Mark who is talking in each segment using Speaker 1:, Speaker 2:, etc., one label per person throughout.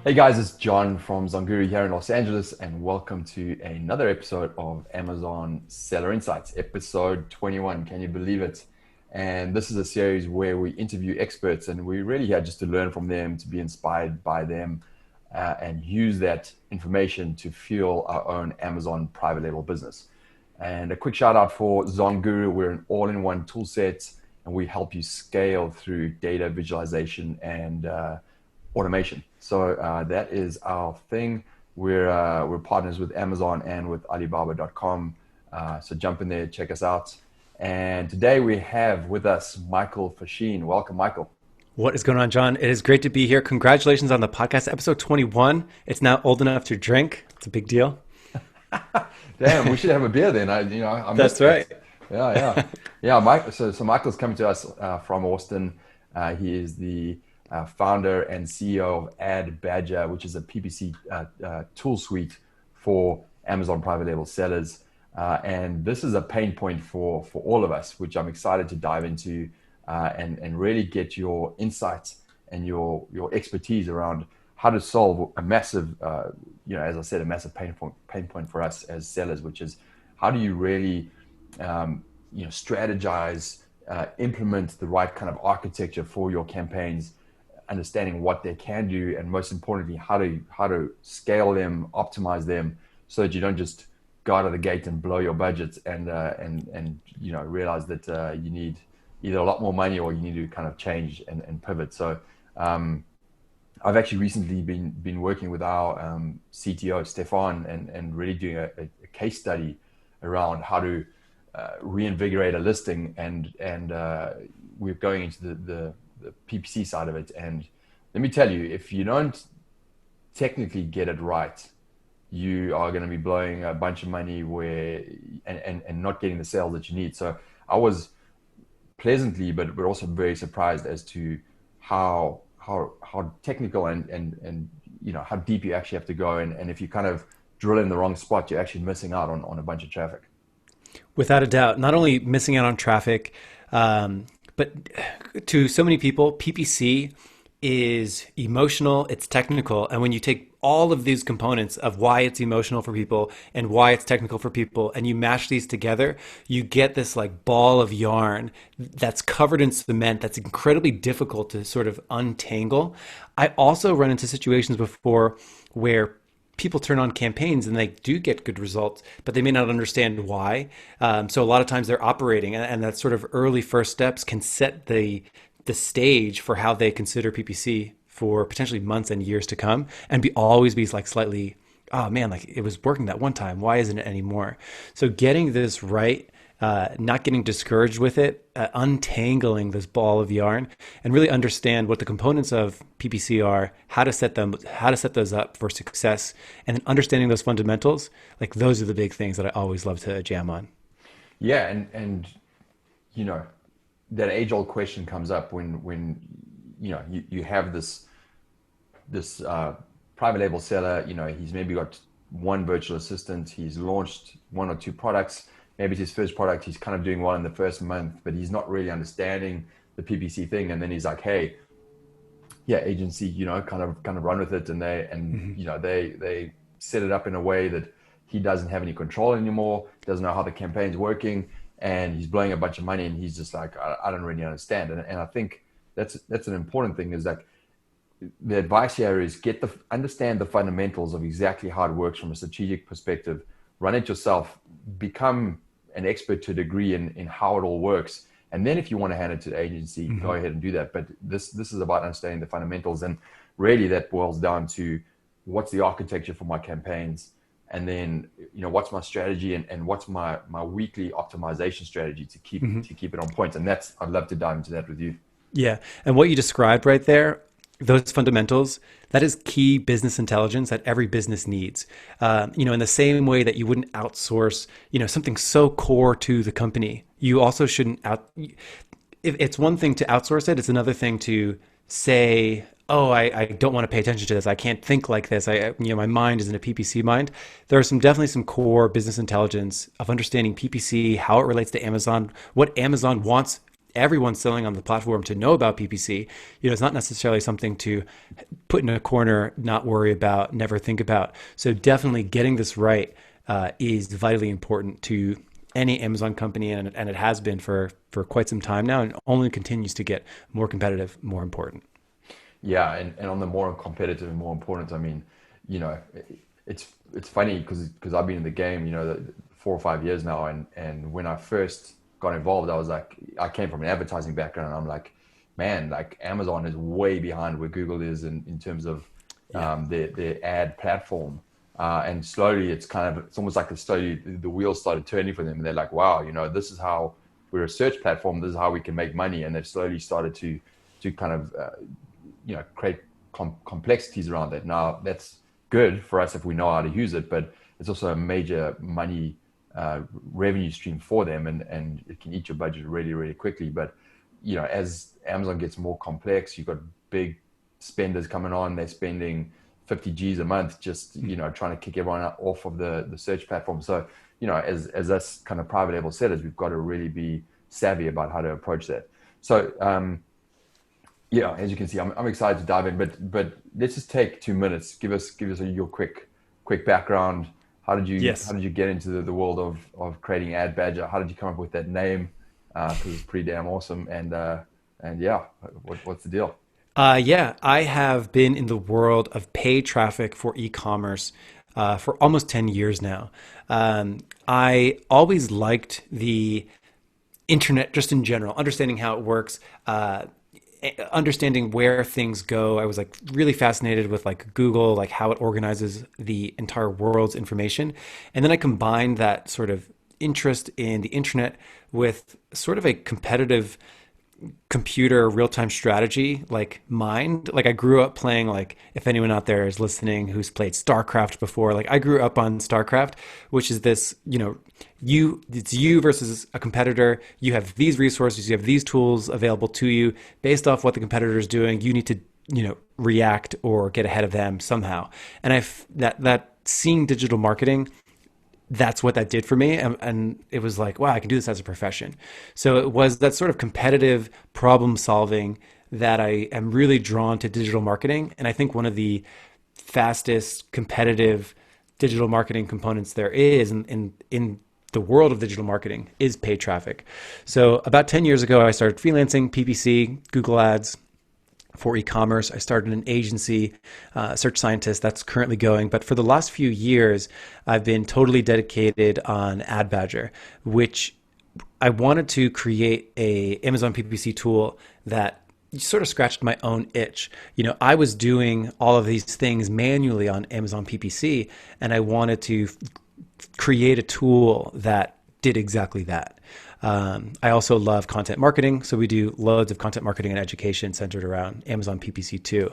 Speaker 1: Hey guys, it's John from Zonguru here in Los Angeles, and welcome to another episode of Amazon Seller Insights, episode 21. Can you believe it? And this is a series where we interview experts, and we're really here just to learn from them, to be inspired by them, and use that information to fuel our own Amazon private label business. And a quick shout out for Zonguru. We're an all-in-one tool set, and we help you scale through data visualization and automation. So that is our thing. We're partners with Amazon and with Alibaba.com. So jump in there, check us out. And today we have with us Michael Facchin. Welcome, Michael.
Speaker 2: What is going on, John? It is great to be here. Congratulations on the podcast, episode 21. It's now old enough to drink. It's a big deal.
Speaker 1: Damn, we should have a beer then. I missed
Speaker 2: That's right.
Speaker 1: that. Yeah. Mike. So Michael's coming to us from Austin. He is the founder and CEO of Ad Badger, which is a PPC tool suite for Amazon private label sellers. And this is a pain point for all of us, which I'm excited to dive into and really get your insights and your expertise around how to solve a massive, as I said, a massive pain point for us as sellers, which is how do you really, strategize, implement the right kind of architecture for your campaigns, understanding what they can do, and most importantly, how to scale them, optimize them, so that you don't just go out of the gate and blow your budgets and realize that you need either a lot more money or you need to kind of change and pivot. So I've actually recently been working with our CTO Stefan and really doing a case study around how to reinvigorate a listing, and we're going into the PPC side of it. And let me tell you, if you don't technically get it right, you are going to be blowing a bunch of money and not getting the sales that you need. So I was pleasantly, but we're also very surprised as to how technical and how deep you actually have to go. And if you kind of drill in the wrong spot, you're actually missing out on a bunch of traffic.
Speaker 2: Without a doubt, not only missing out on traffic, but to so many people, PPC is emotional, it's technical. And when you take all of these components of why it's emotional for people and why it's technical for people, and you mash these together, you get this like ball of yarn that's covered in cement that's incredibly difficult to sort of untangle. I also run into situations before where people turn on campaigns and they do get good results, but they may not understand why. So a lot of times they're operating, and that sort of early first steps can set the stage for how they consider PPC for potentially months and years to come, and always be like slightly, oh man, like it was working that one time. Why isn't it anymore? So getting this right, not getting discouraged with it, untangling this ball of yarn, and really understand what the components of PPC are, how to set those up for success, and then understanding those fundamentals. Like those are the big things that I always love to jam on.
Speaker 1: Yeah, and you know that age-old question comes up when you have this private label seller. He's maybe got one virtual assistant. He's launched one or two products. Maybe it's his first product. He's kind of doing well in the first month, but he's not really understanding the PPC thing. And then he's like, "Hey, yeah, agency, kind of run with it." And they set it up in a way that he doesn't have any control anymore. Doesn't know how the campaign's working, and he's blowing a bunch of money. And he's just like, I don't really understand. And I think that's an important thing. Is like the advice here is understand the fundamentals of exactly how it works from a strategic perspective. Run it yourself. Become an expert to a degree in how it all works. And then if you want to hand it to the agency, go ahead and do that. But this is about understanding the fundamentals. And really that boils down to what's the architecture for my campaigns. And then, what's my strategy and what's my weekly optimization strategy to keep it on point. And I'd love to dive into that with you.
Speaker 2: Yeah. And what you described right there, those fundamentals, that is key business intelligence that every business needs. In the same way that you wouldn't outsource, something so core to the company, you also shouldn't if it's one thing to outsource it, it's another thing to say, oh, I don't want to pay attention to this. I can't think like this. My mind isn't a PPC mind. There are definitely some core business intelligence of understanding PPC, how it relates to Amazon, what Amazon wants everyone selling on the platform to know about PPC. It's not necessarily something to put in a corner, not worry about, never think about. So definitely getting this right is vitally important to any Amazon company, and it has been for quite some time now, and only continues to get more competitive, more important.
Speaker 1: Yeah, and on the more competitive and more important, I mean, you know, it's funny because I've been in the game, 4 or 5 years now, and when I first got involved, I was like, I came from an advertising background, and I'm like, man, like Amazon is way behind where Google is in terms of
Speaker 2: Yeah.
Speaker 1: their ad platform. And slowly, it's almost like the wheels started turning for them, and they're like, wow, this is how we're a search platform. This is how we can make money, and they've slowly started to kind of create complexities around that. Now that's good for us if we know how to use it, but it's also a major money revenue stream for them, and it can eat your budget really, really quickly. But as Amazon gets more complex, you've got big spenders coming on. They're spending 50 G's a month just trying to kick everyone off of the search platform. So as us kind of private label sellers, we've got to really be savvy about how to approach that. So yeah, as you can see, I'm excited to dive in, but let's just take 2 minutes. Give us your quick background. How
Speaker 2: Yes.
Speaker 1: did you get into the world of creating Ad Badger? How did you come up with that name? Because it's pretty damn awesome. And yeah, what's the deal?
Speaker 2: Yeah, I have been in the world of paid traffic for e-commerce for almost 10 years now. I always liked the internet just in general, understanding how it works, understanding where things go. I was like really fascinated with like Google, like how it organizes the entire world's information. And then I combined that sort of interest in the internet with sort of a competitive computer real-time strategy like mind. Like I grew up playing, like if anyone out there is listening who's played StarCraft before, like I grew up on StarCraft, which is this, it's you versus a competitor. You have these resources, you have these tools available to you. Based off what the competitor is doing, you need to, react or get ahead of them somehow. And that seeing digital marketing, that's what that did for me. And it was like, wow, I can do this as a profession. So it was that sort of competitive problem solving that I am really drawn to digital marketing. And I think one of the fastest competitive digital marketing components there is in the world of digital marketing is paid traffic. So about 10 years ago, I started freelancing PPC, Google Ads, for e-commerce. I started an agency, Search Scientist, that's currently going. But for the last few years, I've been totally dedicated on Ad Badger, which I wanted to create a Amazon PPC tool that sort of scratched my own itch. I was doing all of these things manually on Amazon PPC, and I wanted to create a tool that did exactly that. I also love content marketing, so we do loads of content marketing and education centered around Amazon PPC too.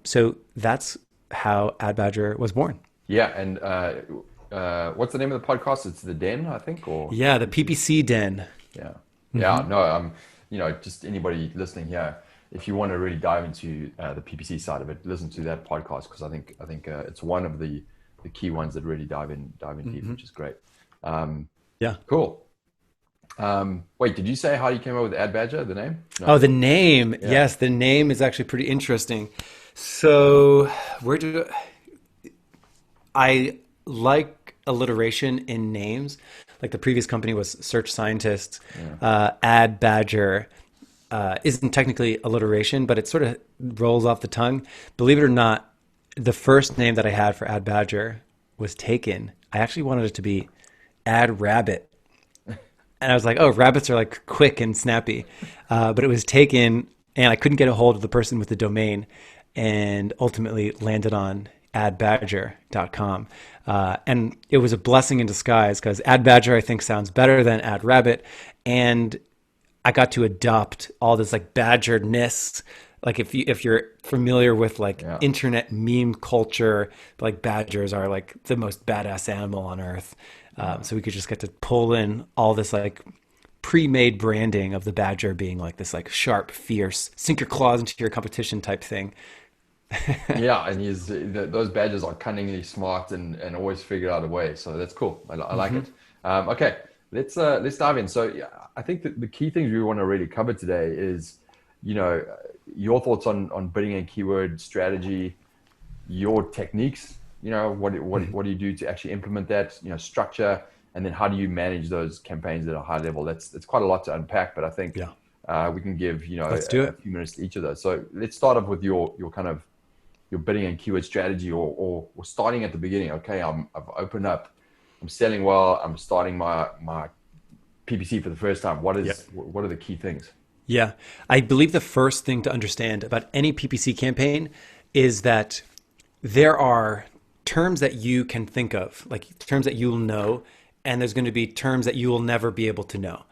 Speaker 2: So that's how Ad Badger was born.
Speaker 1: Yeah, and what's the name of the podcast? It's The Den, I think, or
Speaker 2: Yeah, the
Speaker 1: PPC.
Speaker 2: PPC den.
Speaker 1: Yeah. Yeah, no, just anybody listening here, if you want to really dive into the PPC side of it, listen to that podcast because I think it's one of the key ones that really dive in deep, which is great. Um,
Speaker 2: Yeah.
Speaker 1: cool. Wait, did you say how you came up with Ad Badger, the name?
Speaker 2: Oh,
Speaker 1: No.
Speaker 2: the name.
Speaker 1: Yeah.
Speaker 2: Yes, the name is actually pretty interesting. So, where do I like alliteration in names? Like the previous company was Search Scientist.
Speaker 1: Yeah.
Speaker 2: Ad Badger isn't technically alliteration, but it sort of rolls off the tongue. Believe it or not, the first name that I had for Ad Badger was taken. I actually wanted it to be Ad Rabbit. And I was like, oh, rabbits are like quick and snappy. But it was taken, and I couldn't get a hold of the person with the domain, and ultimately landed on adbadger.com. And it was a blessing in disguise because Ad Badger, I think, sounds better than Ad Rabbit. And I got to adopt all this like badgerness. Like if you're familiar with like
Speaker 1: Yeah.
Speaker 2: internet meme culture, like badgers are like the most badass animal on earth.
Speaker 1: Yeah.
Speaker 2: So we could just get to pull in all this like pre-made branding of the badger being like this like sharp, fierce, sink your claws into your competition type thing.
Speaker 1: Yeah, and those badgers are cunningly smart and always figure out a way. So that's cool. I like it. Okay, Let's dive in. So yeah, I think that the key things we want to really cover today is, you know, your thoughts on bidding and keyword strategy, your techniques. You know, what do you do to actually implement that? You know, structure, and then how do you manage those campaigns at a high level? That's quite a lot to unpack, but I think
Speaker 2: Yeah,
Speaker 1: we can give
Speaker 2: let's do
Speaker 1: a
Speaker 2: it.
Speaker 1: few minutes to each of those. So let's start off with your kind of your bidding and keyword strategy, or starting at the beginning. Okay, I've opened up, I'm selling well, I'm starting my PPC for the first time.
Speaker 2: Yep.
Speaker 1: What are the key things?
Speaker 2: Yeah. I believe the first thing to understand about any PPC campaign is that there are terms that you can think of, like terms that you'll know, and there's going to be terms that you will never be able to know.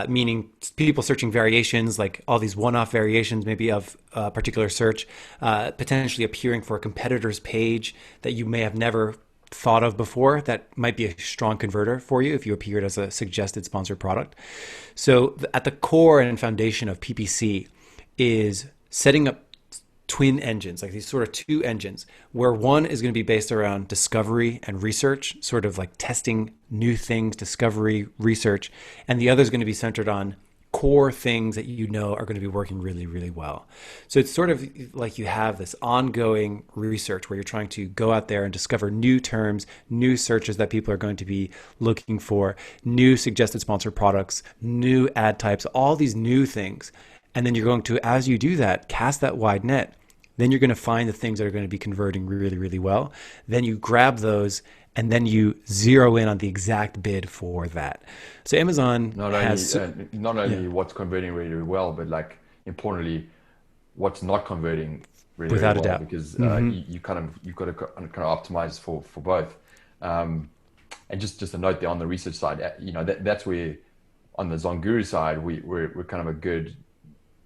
Speaker 2: Meaning, people searching variations, like all these one-off variations, maybe of a particular search, potentially appearing for a competitor's page that you may have never thought of before. That might be a strong converter for you if you appeared as a suggested sponsored product. So, at the core and foundation of PPC is setting up twin engines, like these sort of two engines, where one is going to be based around discovery and research, sort of like testing new things, discovery, research, and the other is going to be centered on core things that you know are going to be working really, really well. So it's sort of like you have this ongoing research where you're trying to go out there and discover new terms, new searches that people are going to be looking for, new suggested sponsored products, new ad types, all these new things. And then you're going to, as you do that, cast that wide net. Then you're going to find the things that are going to be converting really, really well. Then you grab those and then you zero in on the exact bid for that. So Amazon has,
Speaker 1: Not
Speaker 2: yeah,
Speaker 1: only what's converting really, really well, but like importantly, what's not converting really, really
Speaker 2: without a
Speaker 1: well,
Speaker 2: doubt.
Speaker 1: because
Speaker 2: Hmm.
Speaker 1: you've got to kind of optimize for both. Um, and just a note there on the research side, that's where on the Zonguru side we're kind of a good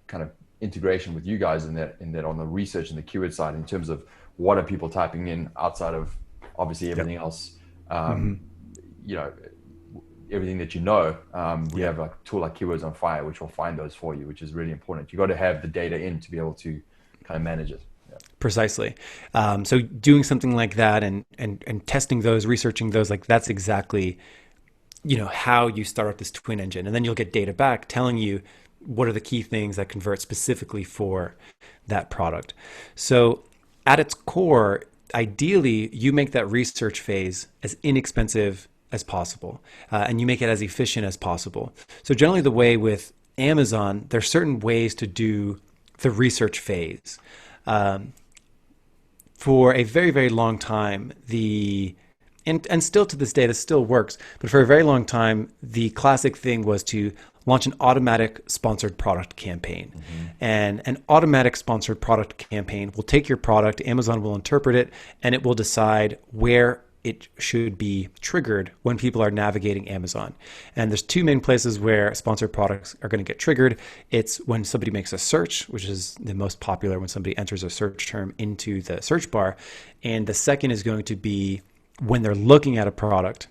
Speaker 1: kind of integration with you guys in that on the research and the keyword side in terms of what are people typing in outside of obviously
Speaker 2: Yep.
Speaker 1: everything else.
Speaker 2: Hmm.
Speaker 1: You know, everything that you know. We
Speaker 2: Yep.
Speaker 1: have a tool like Keywords on Fire, which will find those for you, which is really important. You got to have the data in to be able to kind of manage it. Yeah.
Speaker 2: Precisely. So doing something like that and testing those, researching those, like that's exactly, how you start up this twin engine. And then you'll get data back telling you what are the key things that convert specifically for that product. So at its core, ideally, you make that research phase as inexpensive as possible, and you make it as efficient as possible. So generally, the way with Amazon, there's certain ways to do the research phase. Um, for a very, very long time, and still to this day, this still works, but for a very long time, the classic thing was to launch an automatic sponsored product campaign.
Speaker 1: Mm-hmm.
Speaker 2: And an automatic sponsored product campaign will take your product, Amazon will interpret it, and it will decide where it should be triggered when people are navigating Amazon. And there's two main places where sponsored products are going to get triggered. It's when somebody makes a search, which is the most popular when somebody enters a search term into the search bar. And the second is going to be when they're looking at a product,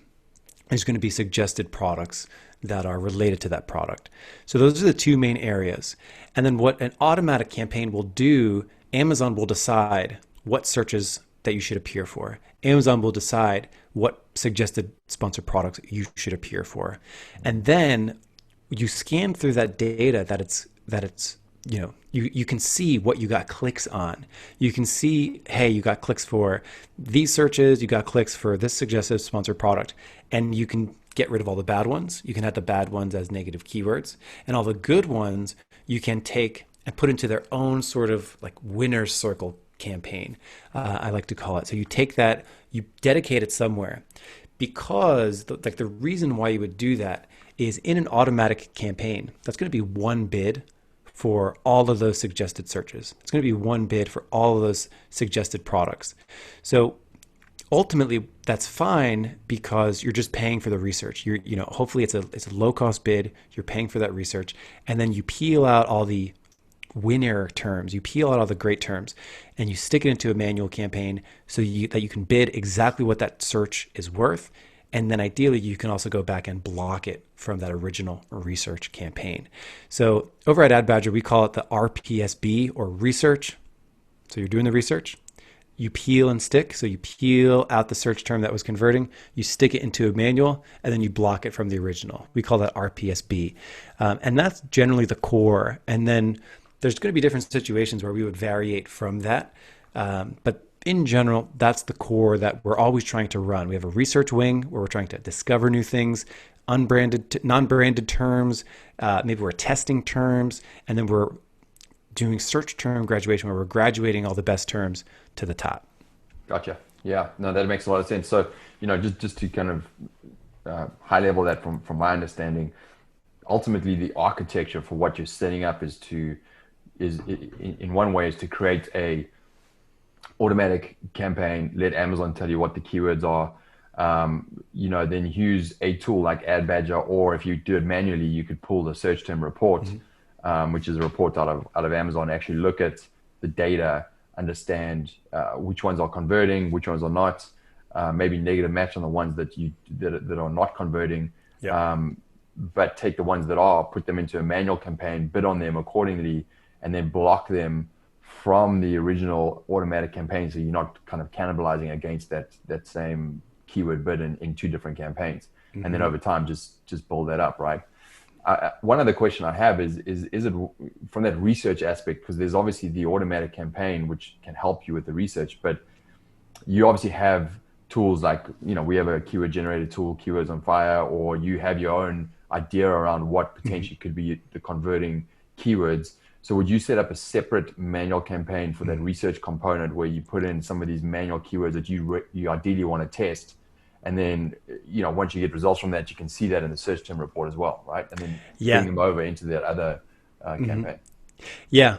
Speaker 2: there's going to be suggested products that are related to that product. So those are the two main areas. And then what an automatic campaign will do, Amazon will decide what searches that you should appear for. Amazon will decide what suggested sponsored products you should appear for. And then you scan through that data that it's you can see what you got clicks on. You can see, hey, you got clicks for these searches, you got clicks for this suggested sponsored product, and you can get rid of all the bad ones. You can have the bad ones as negative keywords, and all the good ones you can take and put into their own sort of like winner's circle campaign, I like to call it. So you take that, you dedicate it somewhere, because the reason why you would do that is in an automatic campaign, that's going to be one bid for all of those suggested searches. It's going to be one bid for all of those suggested products. So ultimately, that's fine because you're just paying for the research. Hopefully it's a low cost bid. You're paying for that research, and then you peel out all the winner terms. You peel out all the great terms, and you stick it into a manual campaign that you can bid exactly what that search is worth. And then ideally, you can also go back and block it from that original research campaign. So over at Ad Badger, we call it the RPSB, or research. So you're doing the research, you peel and stick. So you peel out the search term that was converting, you stick it into a manual, and then you block it from the original. We call that RPSB. And that's generally the core. And then there's going to be different situations where we would variate from that. But in general, that's the core that we're always trying to run. We have a research wing where we're trying to discover new things, unbranded, non-branded terms. Maybe we're testing terms, and then we're doing search term graduation where we're graduating all the best terms to the top.
Speaker 1: Gotcha. Yeah, no, that makes a lot of sense. So, just to kind of high level that from my understanding, ultimately the architecture for what you're setting up is in one way is to create a automatic campaign, let Amazon tell you what the keywords are. Then use a tool like Ad Badger, or if you do it manually, you could pull the search term report, which is a report out of Amazon. Actually, look at the data, understand which ones are converting, which ones are not. Maybe negative match on the ones that are not converting.
Speaker 2: Yeah.
Speaker 1: But take the ones that are, put them into a manual campaign, bid on them accordingly, and then block them from the original automatic campaign, so you're not kind of cannibalizing against that same keyword bid in two different campaigns. And then over time just build that up, right? One other question I have is it from that research aspect, because there's obviously the automatic campaign which can help you with the research, but you obviously have tools like, we have a keyword generator tool, Keywords on Fire, or you have your own idea around what potentially could be the converting keywords. So would you set up a separate manual campaign for that research component where you put in some of these manual keywords that you ideally want to test? And then, once you get results from that, you can see that in the search term report as well, right? And then bring
Speaker 2: Yeah.
Speaker 1: them over into that other campaign.
Speaker 2: Yeah.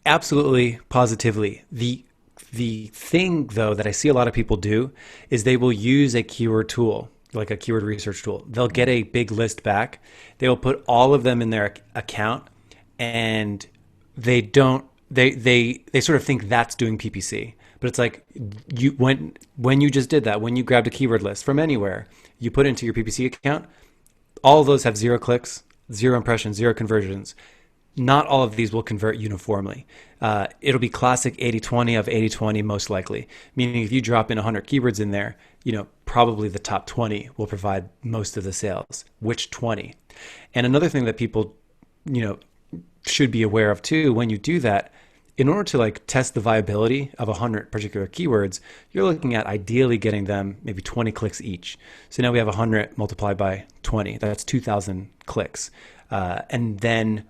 Speaker 2: Absolutely, positively. The thing though that I see a lot of people do is they will use a keyword tool, like a keyword research tool. They'll get a big list back. They will put all of them in their account, and they don't they sort of think that's doing PPC. But it's like, when you just did that, when you grabbed a keyword list from anywhere, you put it into your PPC account, all of those have 0 clicks, 0 impressions, 0 conversions. Not all of these will convert uniformly. It'll be classic 80-20 of 80-20 most likely, meaning if you drop in 100 keywords in there, probably the top 20 will provide most of the sales. Which 20? And another thing that people, should be aware of too, when you do that, in order to like test the viability of 100 particular keywords, you're looking at ideally getting them maybe 20 clicks each. So now we have 100 multiplied by 20. That's 2,000 clicks. And then,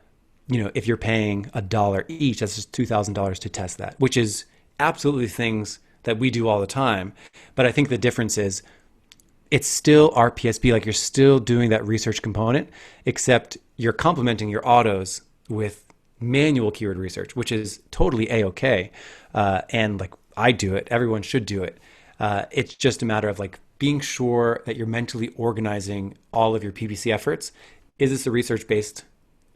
Speaker 2: if you're paying $1 each, that's just $2,000 to test that, which is absolutely things that we do all the time. But I think the difference is it's still RPSB, like you're still doing that research component, except you're complementing your autos with manual keyword research, which is totally A-okay. And like I do it, everyone should do it. It's just a matter of like being sure that you're mentally organizing all of your PPC efforts. Is this a research-based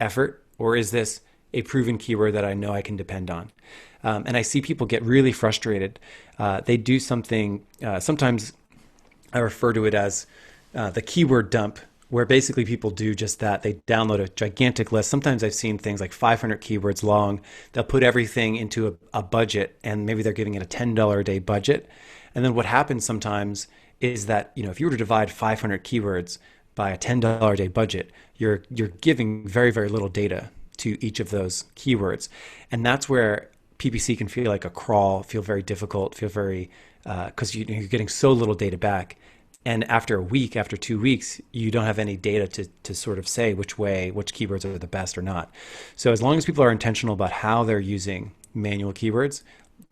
Speaker 2: effort, or is this a proven keyword that I know I can depend on? And I see people get really frustrated. They do something, sometimes I refer to it as the keyword dump, where basically people do just that. They download a gigantic list. Sometimes I've seen things like 500 keywords long. They'll put everything into a budget, and maybe they're giving it a $10 a day budget. And then what happens sometimes is that, if you were to divide 500 keywords by a $10 a day budget, you're giving very, very little data to each of those keywords. And that's where PPC can feel like a crawl, feel very difficult, feel very, because you're getting so little data back. And after a week, after 2 weeks, you don't have any data to sort of say which keywords are the best or not. So as long as people are intentional about how they're using manual keywords,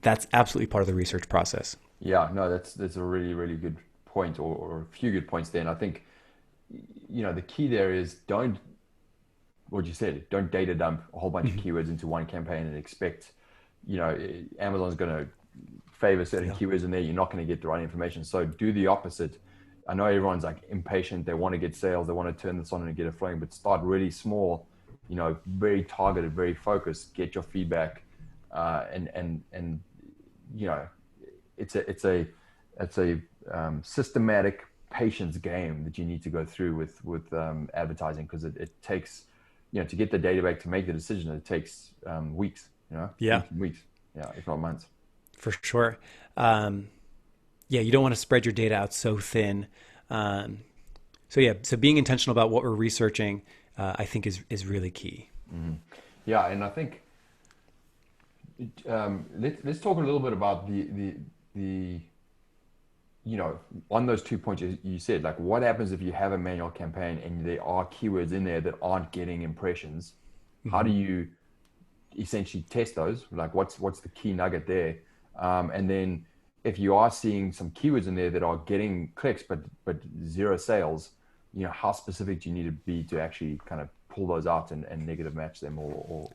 Speaker 2: that's absolutely part of the research process.
Speaker 1: Yeah, no, that's a really, really good point, or a few good points there. And I think, the key there is what you said, don't data dump a whole bunch of keywords into one campaign and expect, Amazon's going to favor certain keywords in there. You're not going to get the right information. So do the opposite. I know everyone's like impatient. They want to get sales. They want to turn this on and get it flowing, but start really small, very targeted, very focused, get your feedback. And it's a systematic patience game that you need to go through with advertising, because it takes, to get the data back to make the decision, it takes weeks,
Speaker 2: Yeah.
Speaker 1: weeks, yeah, if not months.
Speaker 2: for sure. Um, yeah, you don't want to spread your data out so thin. Um, so yeah, so being intentional about what we're researching, I think is really key.
Speaker 1: Yeah, and I think let's talk a little bit about the on those 2 points you said, like what happens if you have a manual campaign and there are keywords in there that aren't getting impressions? How do
Speaker 2: Hmm.
Speaker 1: you essentially test those? Like what's the key nugget there? And then if you are seeing some keywords in there that are getting clicks but zero sales, how specific do you need to be to actually kind of pull those out and negative match them or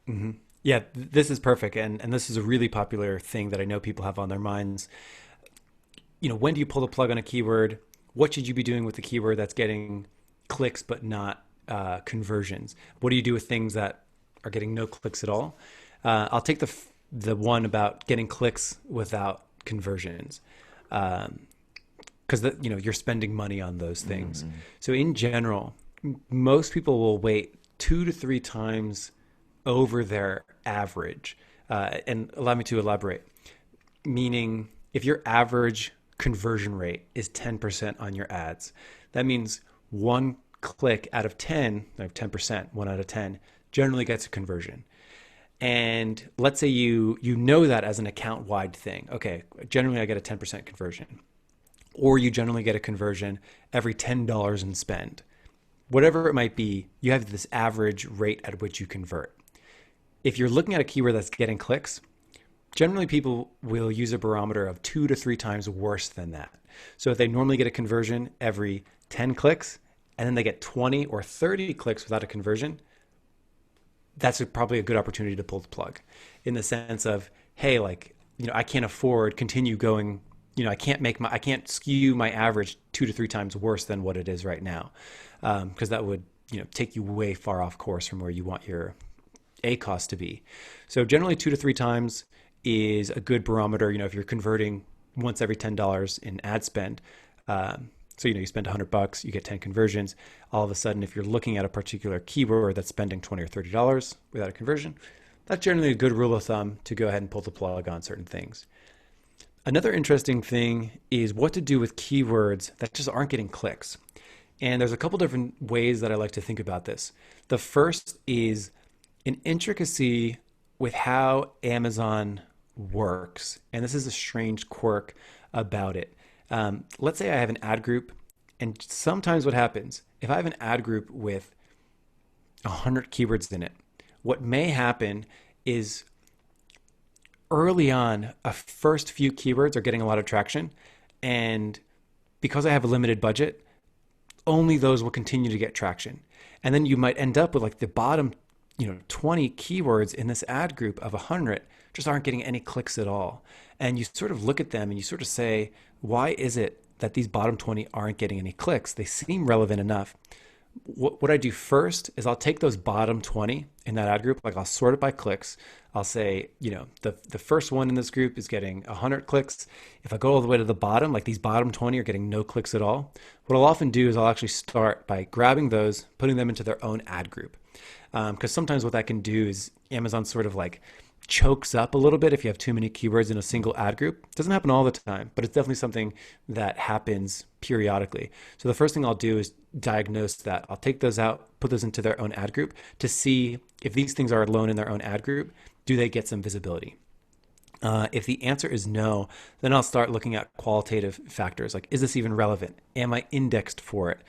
Speaker 2: Hmm. Yeah, this is perfect, and this is a really popular thing that I know people have on their minds. When do you pull the plug on a keyword? What should you be doing with the keyword that's getting clicks but not conversions? What do you do with things that are getting no clicks at all? I'll take the one about getting clicks without conversions, because you're spending money on those things.
Speaker 1: Mm-hmm.
Speaker 2: So in general, most people will wait 2 to 3 times over their average. And allow me to elaborate. Meaning, if your average conversion rate is 10% on your ads, that means one click out of 10, like 10%, 1 out of 10, generally gets a conversion. And let's say you know that as an account wide thing. Okay, generally I get a 10% conversion. Or you generally get a conversion every $10 in spend. Whatever it might be, you have this average rate at which you convert. If you're looking at a keyword that's getting clicks, generally people will use a barometer of 2 to 3 times worse than that. So if they normally get a conversion every 10 clicks and then they get 20 or 30 clicks without a conversion, that's probably a good opportunity to pull the plug in the sense of, hey, like, I can't afford continue going, I can't skew my average 2 to 3 times worse than what it is right now. Because that would, take you way far off course from where you want your A cost to be. So generally 2 to 3 times is a good barometer. If you're converting once every $10 in ad spend, so you spend $100, you get 10 conversions. All of a sudden, if you're looking at a particular keyword that's spending $20 or $30 without a conversion, that's generally a good rule of thumb to go ahead and pull the plug on certain things. Another interesting thing is what to do with keywords that just aren't getting clicks. And there's a couple different ways that I like to think about this. The first is an intricacy with how Amazon works. And this is a strange quirk about it. Let's say I have an ad group, and sometimes what happens, if I have an ad group with 100 keywords in it, what may happen is early on, a first few keywords are getting a lot of traction. And because I have a limited budget, only those will continue to get traction. And then you might end up with like the bottom, 20 keywords in this ad group of 100 just aren't getting any clicks at all. And you sort of look at them and you sort of say, why is it that these bottom 20 aren't getting any clicks? They seem relevant enough. What I do first is I'll take those bottom 20 in that ad group, like I'll sort it by clicks. I'll say, the first one in this group is getting 100 clicks. If I go all the way to the bottom, like these bottom 20 are getting no clicks at all, what I'll often do is I'll actually start by grabbing those, putting them into their own ad group. Because sometimes what that can do is Amazon sort of like chokes up a little bit if you have too many keywords in a single ad group. It doesn't happen all the time, but it's definitely something that happens periodically. So the first thing I'll do is diagnose that. I'll take those out, put those into their own ad group to see if these things are alone in their own ad group, do they get some visibility? If the answer is no, then I'll start looking at qualitative factors like, is this even relevant? Am I indexed for it?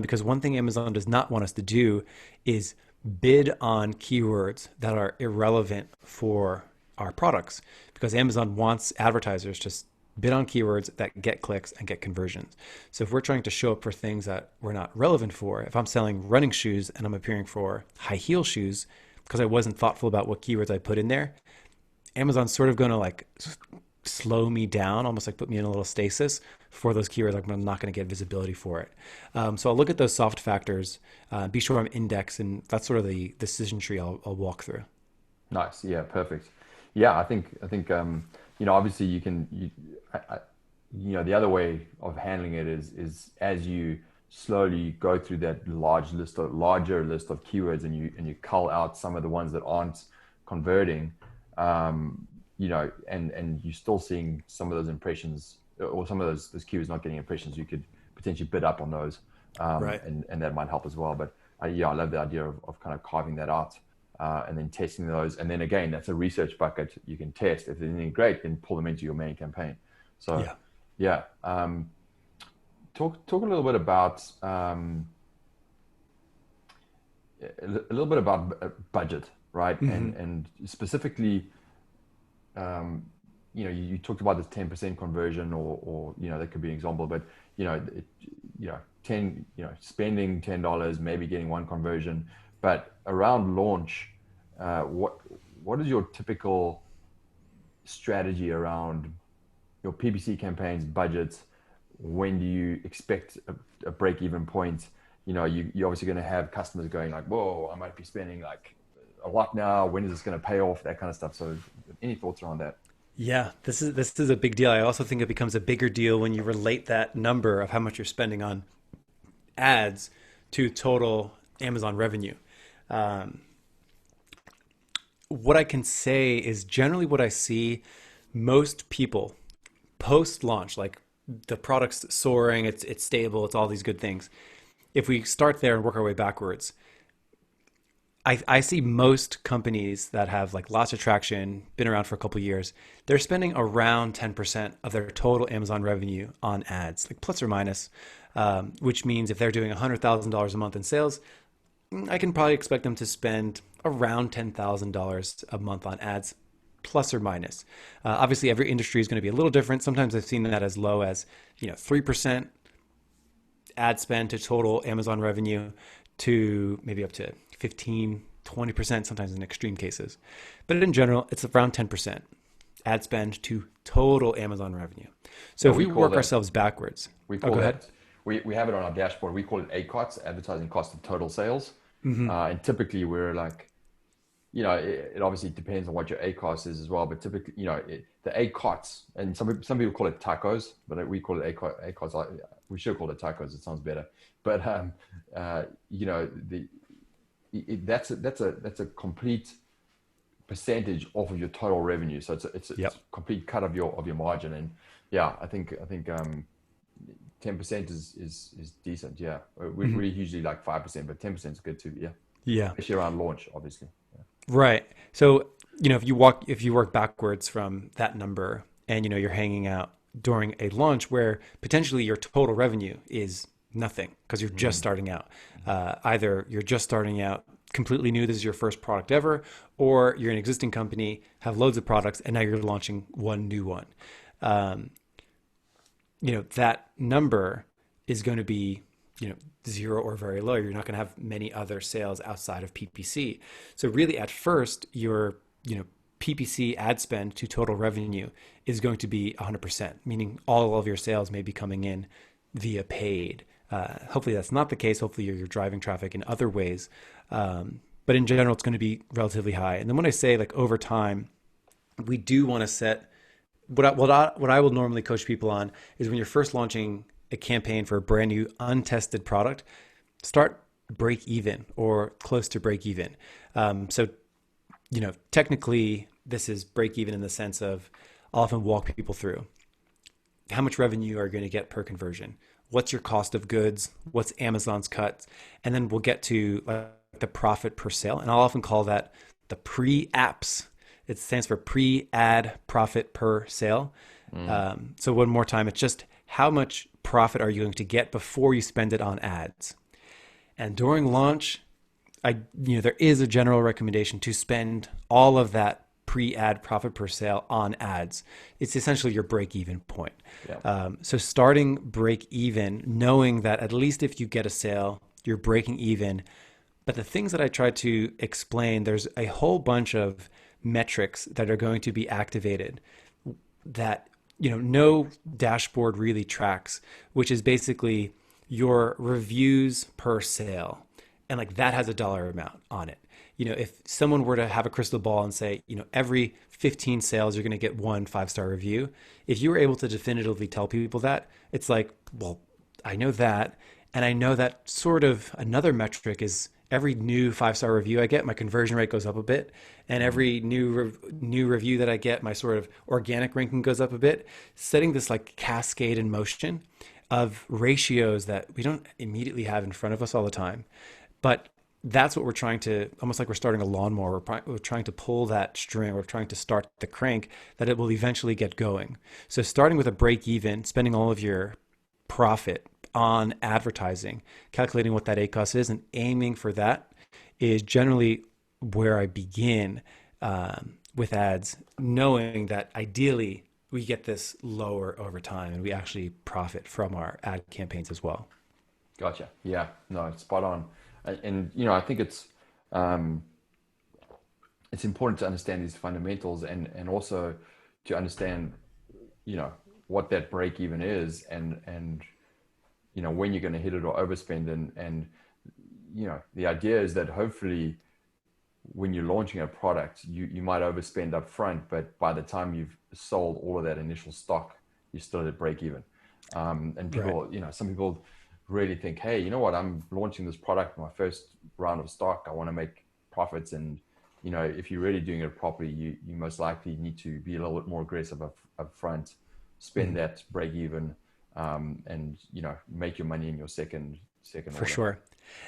Speaker 2: Because one thing Amazon does not want us to do is bid on keywords that are irrelevant for our products, because Amazon wants advertisers to bid on keywords that get clicks and get conversions. So if we're trying to show up for things that we're not relevant for, if I'm selling running shoes and I'm appearing for high heel shoes because I wasn't thoughtful about what keywords I put in there, Amazon's sort of going to like slow me down, almost like put me in a little stasis for those keywords. Like I'm not going to get visibility for it. So I'll look at those soft factors, be sure I'm indexed, and that's sort of the decision tree I'll walk through.
Speaker 1: Nice. Yeah, perfect. Yeah, I think obviously the other way of handling it is as you slowly go through that larger list of keywords and you cull out some of the ones that aren't converting. and you're still seeing some of those impressions, or some of those keywords not getting impressions, you could potentially bid up on those,
Speaker 2: Right.
Speaker 1: and that might help as well. But yeah, I love the idea of kind of carving that out, and then testing those. And then again, that's a research bucket you can test. If there's anything great, then pull them into your main campaign. So
Speaker 2: Yeah.
Speaker 1: yeah, talk a little bit about a little bit about budget, right?
Speaker 2: Hmm.
Speaker 1: And specifically, you talked about this 10% conversion, or that could be an example, but you know, it, 10, spending $10, maybe getting one conversion, but around launch, what is your typical strategy around your PPC campaigns, budgets? When do you expect a break-even point? You're obviously going to have customers going like, "Whoa, I might be spending like a lot now. When is this going to pay off?" That kind of stuff. So, any thoughts around that?
Speaker 2: Yeah, this is a big deal. I also think it becomes a bigger deal when you relate that number of how much you're spending on ads to total Amazon revenue. Um, what I can say is generally what I see most people post launch, like the product's soaring, it's stable, it's all these good things. If we start there and work our way backwards, I see most companies that have like lots of traction, been around for a couple of years, they're spending around 10% of their total Amazon revenue on ads, like plus or minus, which means if they're doing $100,000 a month in sales, I can probably expect them to spend around $10,000 a month on ads, plus or minus. Obviously, every industry is going to be a little different. Sometimes I've seen that as low as 3% ad spend to total Amazon revenue, to maybe up to 15, 20%, sometimes in extreme cases. But in general, it's around 10% ad spend to total Amazon revenue. So
Speaker 1: Yeah,
Speaker 2: if we work ourselves backwards,
Speaker 1: we
Speaker 2: oh,
Speaker 1: call
Speaker 2: go ahead.
Speaker 1: that we have it on our dashboard. We call it ACOTS, advertising cost of total sales. And typically we're like, it obviously depends on what your ACOS is as well, but typically, the ACOTS, and some people call it tacos, but we call it ACOTS. We should call it tacos. It sounds better. But the that's a complete percentage off of your total revenue. So it's a
Speaker 2: Yep.
Speaker 1: complete cut of your margin. And yeah, I think 10% is decent. Yeah, we usually like 5%, but 10% is good too. Yeah,
Speaker 2: Yeah.
Speaker 1: especially around launch, obviously. Yeah.
Speaker 2: Right. So, if you work backwards from that number and you're hanging out during a launch where potentially your total revenue is nothing because you're just
Speaker 1: Mm-hmm.
Speaker 2: starting out. Either you're just starting out completely new, this is your first product ever, or you're an existing company, have loads of products, and now you're launching one new one. Um, that number is going to be, zero or very low. You're not going to have many other sales outside of PPC. So really at first, your, PPC ad spend to total revenue is going to be 100%, meaning all of your sales may be coming in via paid. Hopefully that's not the case. Hopefully you're driving traffic in other ways. But in general, it's going to be relatively high. And then when I say like over time, we do want to set what I will normally coach people on is when you're first launching a campaign for a brand new untested product, start break even or close to break even. So, technically this is break even in the sense of I'll often walk people through how much revenue are you going to get per conversion? What's your cost of goods? What's Amazon's cut? And then we'll get to the profit per sale. And I'll often call that the pre-apps. It stands for pre-ad profit per sale.
Speaker 1: Mm.
Speaker 2: So one more time, it's just how much profit are you going to get before you spend it on ads? And during launch, there is a general recommendation to spend all of that pre-ad profit per sale on ads. It's essentially your break-even point.
Speaker 1: Yeah.
Speaker 2: So starting break-even, knowing that at least if you get a sale, you're breaking even. But the things that I try to explain, there's a whole bunch of metrics that are going to be activated that no dashboard really tracks, which is basically your reviews per sale. And like that has a dollar amount on it. If someone were to have a crystal ball and say, every 15 sales, you're going to get one 5-star review. If you were able to definitively tell people that, it's like, well, I know that. And I know that sort of another metric is every new 5-star review I get, my conversion rate goes up a bit, and
Speaker 1: Mm.
Speaker 2: every new review that I get, my sort of organic ranking goes up a bit, setting this like cascade in motion of ratios that we don't immediately have in front of us all the time. But that's what we're trying to, almost like we're starting a lawnmower. We're trying to pull that string. We're trying to start the crank that it will eventually get going. So starting with a break even, spending all of your profit on advertising, calculating what that ACOS is, and aiming for that is generally where I begin with ads, knowing that ideally we get this lower over time and we actually profit from our ad campaigns as well.
Speaker 1: Gotcha. Yeah, no, it's spot on. And I think um, it's important to understand these fundamentals and also to understand, you know, what that break even is and when you're going to hit it or overspend and the idea is that hopefully when you're launching a product, you might overspend up front, but by the time you've sold all of that initial stock, you're still at break even. And
Speaker 2: Right.
Speaker 1: people, some people really think, hey, you know what, I'm launching this product, my first round of stock, I want to make profits. And, if you're really doing it properly, you most likely need to be a little bit more aggressive up front, spend
Speaker 2: Mhm.
Speaker 1: that break even, and, make your money in your second
Speaker 2: For
Speaker 1: order.
Speaker 2: sure.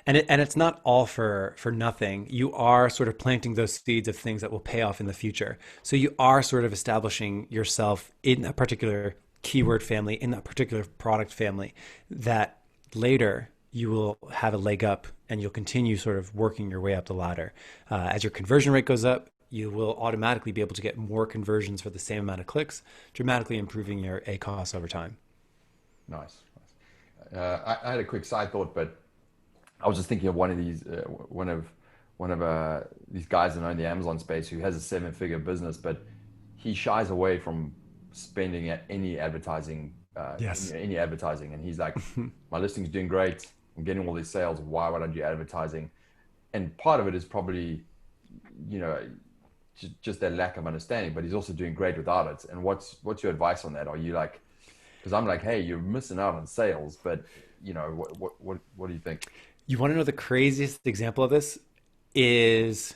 Speaker 2: And it's not all for nothing. You are sort of planting those seeds of things that will pay off in the future. So you are sort of establishing yourself in a particular keyword family, in that particular product family, that later you will have a leg up and you'll continue sort of working your way up the ladder. As your conversion rate goes up, you will automatically be able to get more conversions for the same amount of clicks, dramatically improving your ACOS over time.
Speaker 1: Nice. I had a quick side thought, but I was just thinking of one of these, one of these guys that own the Amazon space who has a seven-figure business, but he shies away from spending any advertising,
Speaker 2: Yes.
Speaker 1: any advertising, and he's like, "My listing's doing great. I'm getting all these sales. Why would I do advertising?" And part of it is probably, you know, just that lack of understanding. But he's also doing great without it. And what's your advice on that? Are you like, because I'm like, hey, you're missing out on sales, but what do you think?
Speaker 2: You want to know the craziest example of this is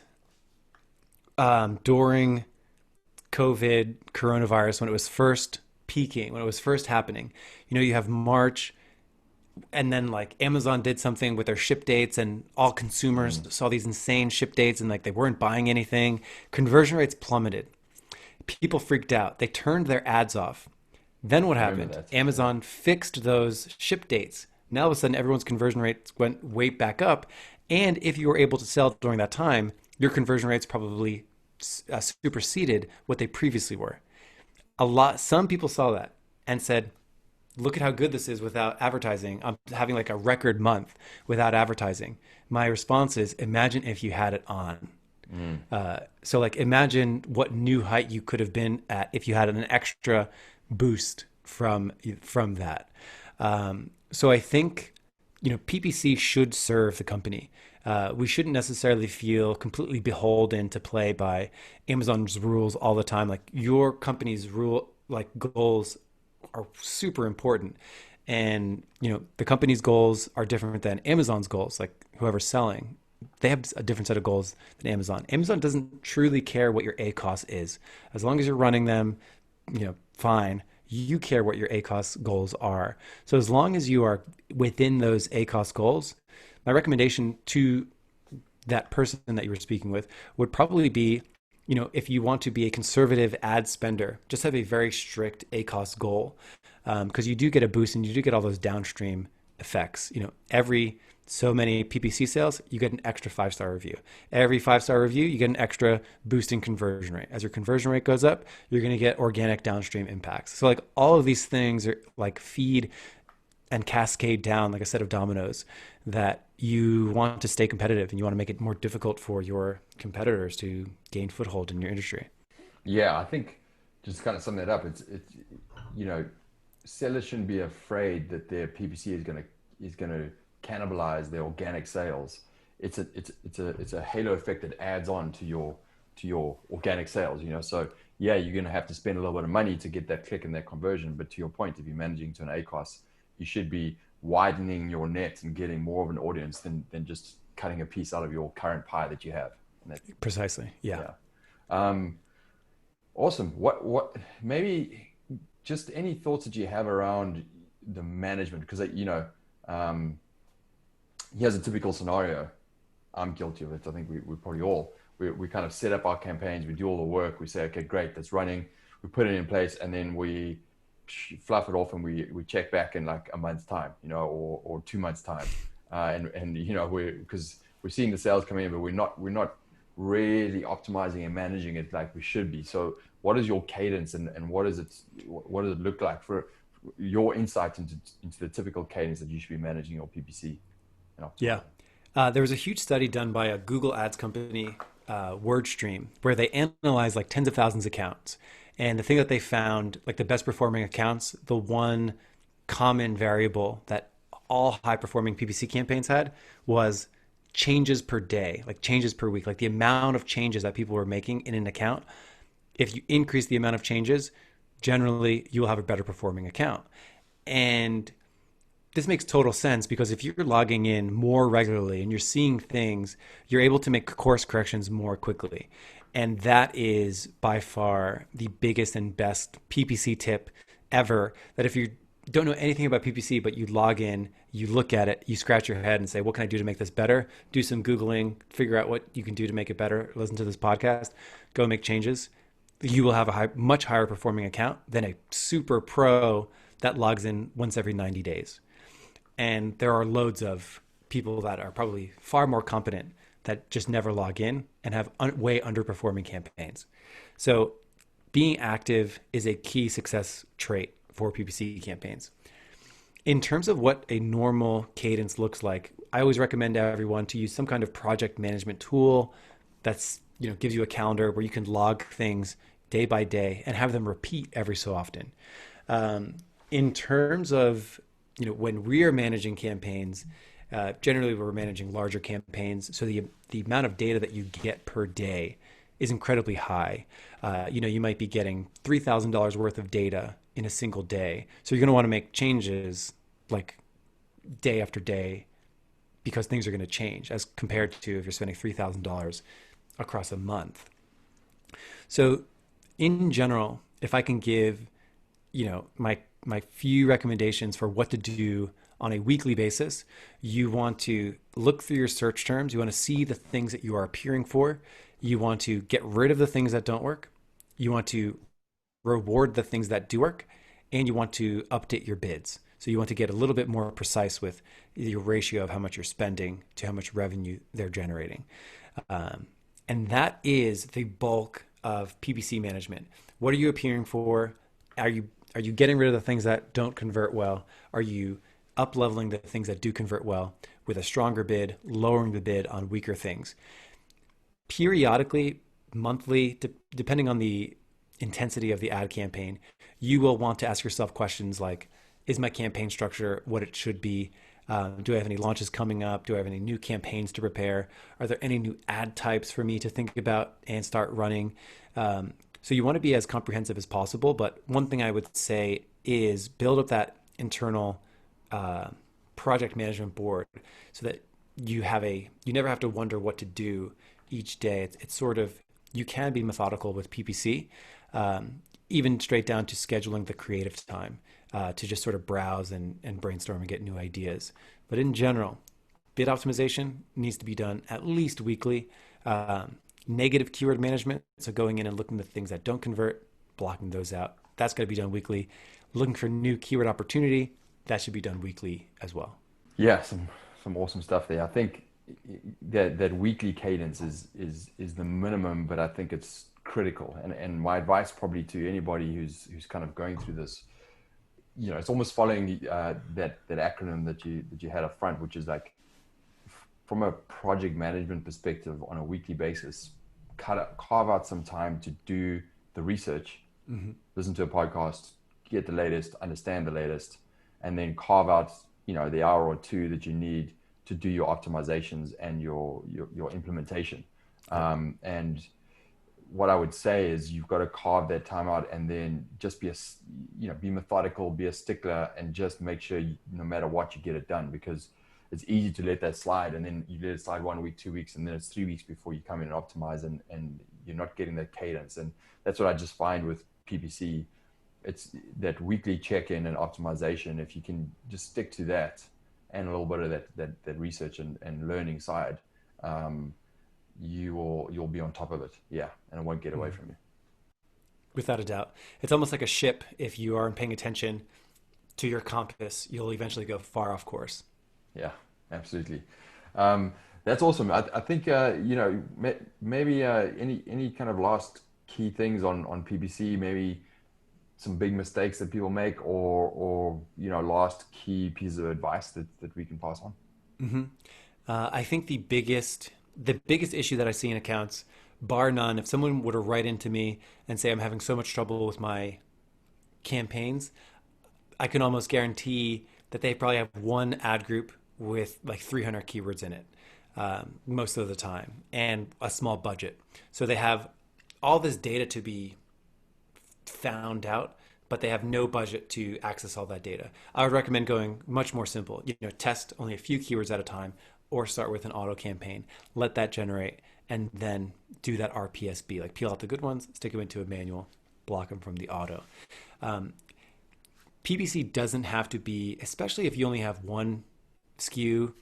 Speaker 2: during COVID, coronavirus, when it was first peaking, when it was first happening. You have March, and then like Amazon did something with their ship dates, and all consumers
Speaker 1: Mm,
Speaker 2: saw these insane ship dates, and like they weren't buying anything. Conversion rates plummeted. People freaked out. They turned their ads off. Then what
Speaker 1: I remember
Speaker 2: happened?
Speaker 1: that. Yeah.
Speaker 2: Amazon fixed those ship dates. Now all of a sudden, everyone's conversion rates went way back up. And if you were able to sell during that time, your conversion rates probably superseded what they previously were. Some people saw that and said, look at how good this is without advertising. I'm having like a record month without advertising. My response is, imagine if you had it on.
Speaker 1: Mm,
Speaker 2: So like imagine what new height you could have been at if you had an extra boost from that. So I think PPC should serve the company. We shouldn't necessarily feel completely beholden to play by Amazon's rules all the time. Like your company's rule, like goals, are super important, and the company's goals are different than Amazon's goals. Like whoever's selling, they have a different set of goals than Amazon. Amazon doesn't truly care what your ACOS is. As long as you're running them, fine. You care what your ACOS goals are. So as long as you are within those ACOS goals, my recommendation to that person that you were speaking with would probably be, if you want to be a conservative ad spender, just have a very strict ACOS goal, because you do get a boost and you do get all those downstream effects. Every so many PPC sales, you get an extra 5-star review. Every 5-star review, you get an extra boost in conversion rate. As your conversion rate goes up, you're going to get organic downstream impacts. So like all of these things are like feed and cascade down like a set of dominoes that you want to stay competitive and you want to make it more difficult for your competitors to gain foothold in your industry.
Speaker 1: yeah, I think just kind of sum that up. It's you know, sellers shouldn't be afraid that their PPC is gonna cannibalize their organic sales. It's a halo effect that adds on to your organic sales. So yeah, you're gonna have to spend a little bit of money to get that click and that conversion. But to your point, if you're managing to an ACOS, you should be widening your net and getting more of an audience than just cutting a piece out of your current pie that you have. And that,
Speaker 2: Precisely. Yeah.
Speaker 1: yeah. Um, awesome. What, maybe just any thoughts that you have around the management? Because, um, here's a typical scenario. I'm guilty of it. I think we probably all, we kind of set up our campaigns, we do all the work, we say, okay, great, that's running, we put it in place, and then we fluff it off and we check back in like a month's time, or 2 months time. And because we're seeing the sales coming in, but we're not really optimizing and managing it like we should be. So what is your cadence, and what does it look like for your insight into the typical cadence that you should be managing your PPC and
Speaker 2: Yeah.
Speaker 1: optimizing?
Speaker 2: There was a huge study done by a Google Ads company, WordStream, where they analyzed like tens of thousands of accounts. And the thing that they found, like the best performing accounts, the one common variable that all high performing PPC campaigns had was changes per day, like changes per week, like the amount of changes that people were making in an account. If you increase the amount of changes, generally you will have a better performing account. And this makes total sense because if you're logging in more regularly and you're seeing things, you're able to make course corrections more quickly. And that is by far the biggest and best PPC tip ever. That if you don't know anything about PPC, but you log in, you look at it, you scratch your head and say, what can I do to make this better? Do some Googling, figure out what you can do to make it better, listen to this podcast, go make changes. You will have a much higher performing account than a super pro that logs in once every 90 days. And there are loads of people that are probably far more competent that just never log in and have way underperforming campaigns. So being active is a key success trait for PPC campaigns. In terms of what a normal cadence looks like, I always recommend to everyone to use some kind of project management tool that's, gives you a calendar where you can log things day by day and have them repeat every so often. In terms of when we are managing campaigns, generally we're managing larger campaigns, so the amount of data that you get per day is incredibly high. You might be getting $3,000 worth of data in a single day, so you're going to want to make changes like day after day because things are going to change as compared to if you're spending $3,000 across a month. So, in general, if I can give, my few recommendations for what to do on a weekly basis, you want to look through your search terms. You want to see the things that you are appearing for. You want to get rid of the things that don't work. You want to reward the things that do work, and you want to update your bids. So you want to get a little bit more precise with your ratio of how much you're spending to how much revenue they're generating. And that is the bulk of PPC management. What are you appearing for? Are you getting rid of the things that don't convert well? Are you up leveling the things that do convert well with a stronger bid, lowering the bid on weaker things? Periodically, monthly, depending on the intensity of the ad campaign, you will want to ask yourself questions like, is my campaign structure what it should be? Do I have any launches coming up? Do I have any new campaigns to prepare? Are there any new ad types for me to think about and start running? So you want to be as comprehensive as possible. But one thing I would say is build up that internal project management board so that you never have to wonder what to do each day. It's sort of, you can be methodical with PPC, even straight down to scheduling the creative time to just sort of browse and brainstorm and get new ideas. But in general, bid optimization needs to be done at least weekly. Negative keyword management, so going in and looking at things that don't convert, blocking those out, that's got to be done weekly. Looking for new keyword opportunity, that should be done weekly as well.
Speaker 1: Yeah, some awesome stuff there. I think that weekly cadence is the minimum, but I think it's critical. And my advice probably to anybody who's kind of going through this, it's almost following that acronym that you had up front, which is like, from a project management perspective, on a weekly basis, carve out some time to do the research, listen to a podcast, get the latest, understand the latest, and then carve out the hour or two that you need to do your optimizations and your implementation. And what I would say is you've got to carve that time out, and then just be methodical, be a stickler, and just make sure no matter what, you get it done. Because it's easy to let that slide, and then you let it slide 1 week, 2 weeks, and then it's 3 weeks before you come in and optimize, and you're not getting that cadence. And that's what I just find with PPC. It's that weekly check-in and optimization. If you can just stick to that and a little bit of that research and learning side, you'll be on top of it. Yeah, and it won't get away from you.
Speaker 2: Without a doubt. It's almost like a ship. If you aren't paying attention to your compass, you'll eventually go far off course.
Speaker 1: Yeah, absolutely. That's awesome. I think maybe any kind of last key things on PPC, maybe some big mistakes that people make, or last key piece of advice that we can pass on.
Speaker 2: I think the biggest issue that I see in accounts, bar none, if someone were to write into me and say I'm having so much trouble with my campaigns, I can almost guarantee that they probably have one ad group with like 300 keywords in it most of the time, and a small budget. So they have all this data to be found out, but they have no budget to access all that data. I would recommend going much more simple. Test only a few keywords at a time, or start with an auto campaign. Let that generate, and then do that RPSB. Like peel out the good ones, stick them into a manual, block them from the auto. PPC doesn't have to be, especially if you only have one SKU,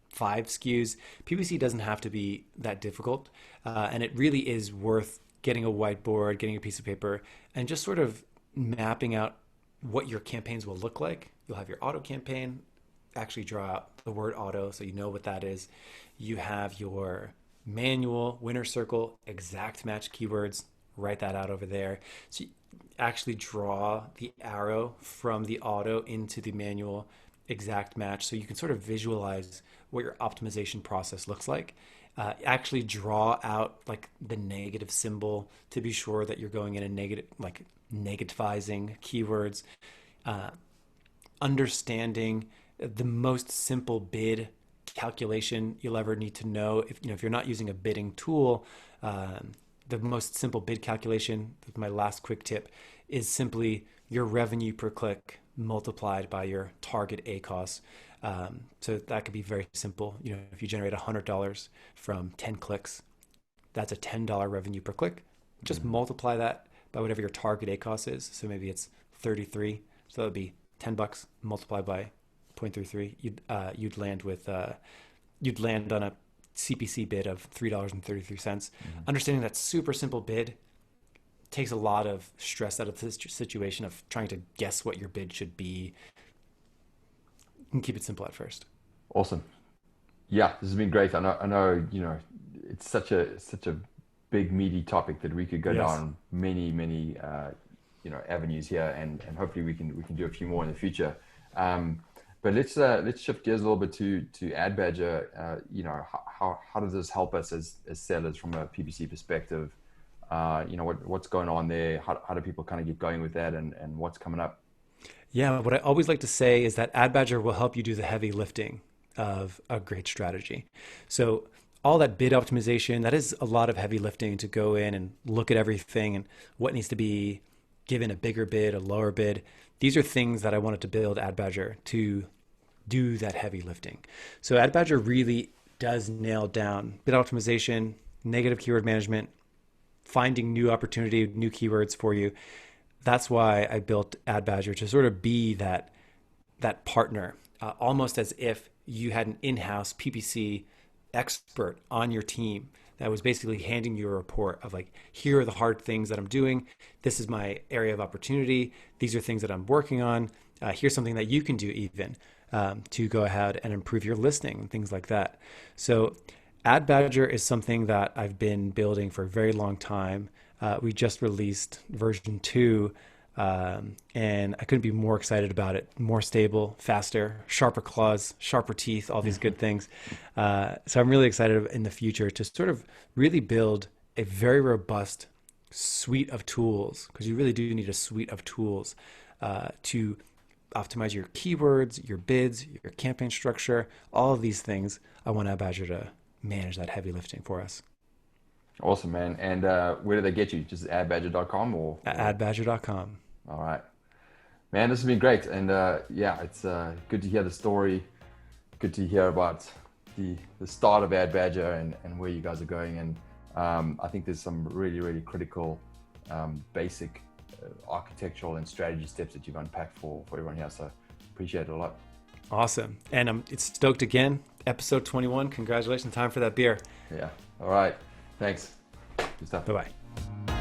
Speaker 2: 5 SKUs. PPC doesn't have to be that difficult, and it really is worth getting a whiteboard, getting a piece of paper, and just sort of mapping out what your campaigns will look like. You'll have your auto campaign. Actually draw out the word auto so you know what that is. You have your manual, winner circle, exact match keywords. Write that out over there. So you actually draw the arrow from the auto into the manual exact match, so you can sort of visualize what your optimization process looks like. Actually draw out like the negative symbol to be sure that you're going in a negative, like negativizing keywords. Understanding the most simple bid calculation you'll ever need to know. If you're not using a bidding tool, the most simple bid calculation, my last quick tip, is simply your revenue per click multiplied by your target ACoS. So that could be very simple. If you generate $100 from 10 clicks, that's a $10 revenue per click. Just multiply that by whatever your target ACoS is. So maybe it's 33. So that would be $10 multiplied by 0.33. You'd land on a CPC bid of $3.33. Understanding that super simple bid takes a lot of stress out of this situation of trying to guess what your bid should be. You can keep it simple at first.
Speaker 1: Awesome. Yeah, this has been great. I know, it's such a big meaty topic that we could go
Speaker 2: Yes.
Speaker 1: down many avenues here, and hopefully we can do a few more in the future. But let's shift gears a little bit to Ad Badger. How does this help us as sellers from a PPC perspective? What's going on there? How do people kind of get going with that, and what's coming up?
Speaker 2: Yeah, what I always like to say is that Ad Badger will help you do the heavy lifting of a great strategy. So all that bid optimization, that is a lot of heavy lifting to go in and look at everything and what needs to be given a bigger bid, a lower bid. These are things that I wanted to build Ad Badger to do that heavy lifting. So Ad Badger really does nail down bid optimization, negative keyword management, finding new opportunity, new keywords for you. That's why I built Ad Badger, to sort of be that partner, almost as if you had an in-house PPC expert on your team that was basically handing you a report of like, here are the hard things that I'm doing. This is my area of opportunity. These are things that I'm working on. Here's something that you can do even to go ahead and improve your listing and things like that. So Ad Badger is something that I've been building for a very long time. We just released version 2, and I couldn't be more excited about it. More stable, faster, sharper claws, sharper teeth, all these good things. So I'm really excited in the future to sort of really build a very robust suite of tools, because you really do need a suite of tools to optimize your keywords, your bids, your campaign structure, all of these things. I want Ad Badger to manage that heavy lifting for us.
Speaker 1: Awesome, man. And where do they get you? Just adbadger.com
Speaker 2: At
Speaker 1: or
Speaker 2: adbadger.com.
Speaker 1: all right. Man, this has been great. And yeah, it's good to hear the story. good to hear about the start of Ad Badger and where you guys are going. And I think there's some really, really critical basic architectural and strategy steps that you've unpacked for everyone here. So appreciate it a lot.
Speaker 2: Awesome. And I'm stoked again. Episode 21. Congratulations. Time for that beer.
Speaker 1: Yeah. All right. Thanks. Good stuff.
Speaker 2: Bye-bye.